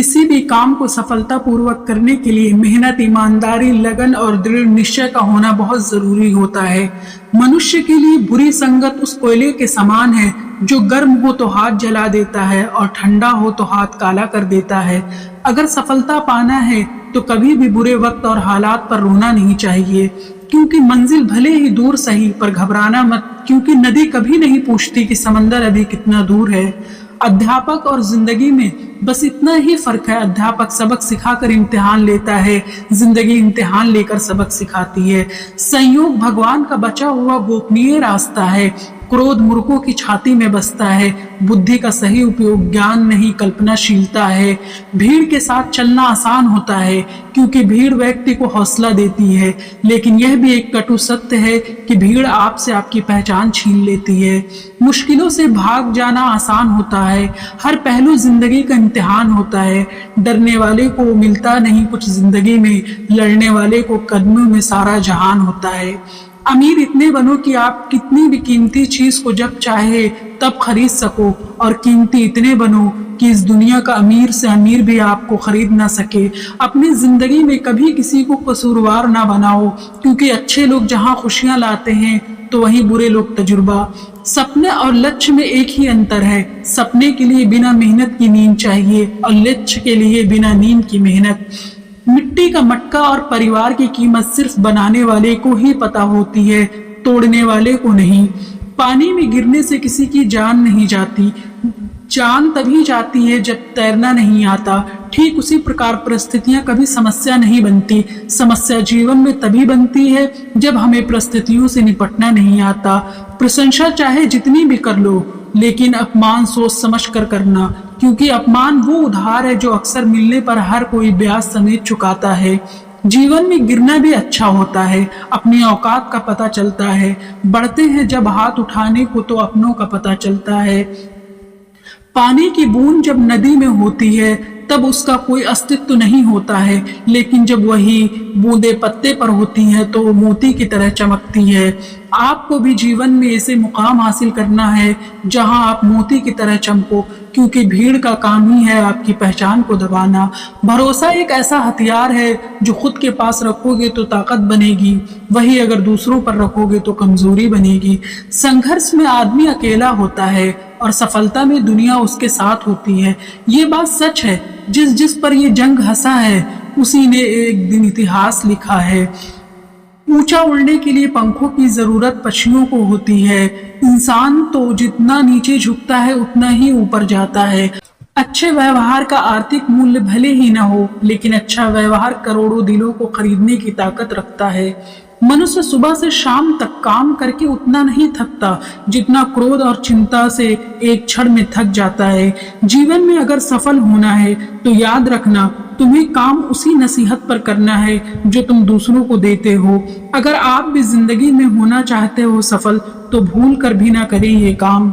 किसी भी काम को सफलतापूर्वक करने के लिए मेहनत, ईमानदारी, लगन और दृढ़ निश्चय का होना बहुत जरूरी होता है। मनुष्य के लिए बुरी संगत उस कोयले के समान है जो गर्म हो तो हाथ जला देता है और ठंडा हो तो हाथ काला कर देता है। अगर सफलता पाना है तो कभी भी बुरे वक्त और हालात पर रोना नहीं चाहिए, क्योंकि मंजिल भले ही दूर सही पर घबराना मत, क्योंकि नदी कभी नहीं पूछती कि समंदर अभी कितना दूर है। अध्यापक और जिंदगी में बस इतना ही फर्क है, अध्यापक सबक सिखाकर इम्तिहान लेता है, जिंदगी इम्तिहान लेकर सबक सिखाती है। संयोग भगवान का बचा हुआ गोपनीय रास्ता है। क्रोध मूर्खों की छाती में बसता है। बुद्धि का सही उपयोग ज्ञान नहीं कल्पनाशीलता है। भीड़ के साथ चलना आसान होता है क्योंकि भीड़ व्यक्ति को हौसला देती है, लेकिन यह भी एक कटु सत्य है कि भीड़ आपसे आपकी पहचान छीन लेती है। मुश्किलों से भाग जाना आसान होता है। हर पहलू जिंदगी का इम्तिहान होता है। डरने वाले को मिलता नहीं कुछ जिंदगी में, लड़ने वाले को कदमों में सारा जहान होता है। अमीर इतने बनो कि आप कितनी भी कीमती चीज को जब चाहे तब खरीद सको, और कीमती इतने बनो कि इस दुनिया का अमीर से अमीर भी आपको खरीद ना सके। अपनी जिंदगी में कभी किसी को कसूरवार ना बनाओ, क्योंकि अच्छे लोग जहां खुशियां लाते हैं तो वहीं बुरे लोग तजुर्बा। सपने और लक्ष्य में एक ही अंतर है। सपने के लिए बिना मेहनत की नींद चाहिए और लक्ष्य के लिए बिना नींद की मेहनत। मिट्टी का मटका और परिवार की कीमत सिर्फ बनाने वाले को ही पता होती है, तोड़ने वाले को नहीं। पानी में गिरने से किसी की जान नहीं जाती, जान तभी जाती है जब तैरना नहीं आता। ठीक उसी प्रकार परिस्थितियां कभी समस्या नहीं बनती। समस्या जीवन में तभी बनती है जब हमें परिस्थितियों से निपटना नहीं आता। प्रशंसा चाहे जितनी भी कर लो, लेकिन अपमान सोच समझ कर करना, क्योंकि अपमान वो उधार है जो अक्सर मिलने पर हर कोई ब्याज समेत चुकाता है। जीवन में गिरना भी अच्छा होता है, अपनी औकात का पता चलता है। बढ़ते हैं जब हाथ उठाने को तो अपनों का पता चलता है। पानी की बूंद जब नदी में होती है तब उसका कोई अस्तित्व नहीं होता है, लेकिन जब वही बूंदे पत्ते पर होती हैं तो वो मोती की तरह चमकती है। आपको भी जीवन में ऐसे मुकाम हासिल करना है जहां आप मोती की तरह चमको, क्योंकि भीड़ का काम ही है आपकी पहचान को दबाना। भरोसा एक ऐसा हथियार है जो खुद के पास रखोगे तो ताकत बनेगी, वही अगर दूसरों पर रखोगे तो कमजोरी बनेगी। संघर्ष में आदमी अकेला होता है और सफलता में दुनिया उसके साथ होती है। ये बात सच है। जिस पर ये जंग हंसा है उसी ने एक दिन इतिहास लिखा है। ऊंचा उड़ने के लिए पंखों की जरूरत पक्षियों को होती है। इंसान तो जितना नीचे झुकता है उतना ही ऊपर जाता है। अच्छे व्यवहार का आर्थिक मूल्य भले ही ना हो, लेकिन अच्छा व्यवहार करोड़ों दिलों को खरीदने की ताकत रखता है। मनुष्य सुबह से शाम तक काम करके उतना नहीं थकता जितना क्रोध और चिंता से एक क्षण में थक जाता है। जीवन में अगर सफल होना है तो याद रखना, तुम्हें काम उसी नसीहत पर करना है जो तुम दूसरों को देते हो। अगर आप भी जिंदगी में होना चाहते हो सफल, तो भूल कर भी ना करें ये काम।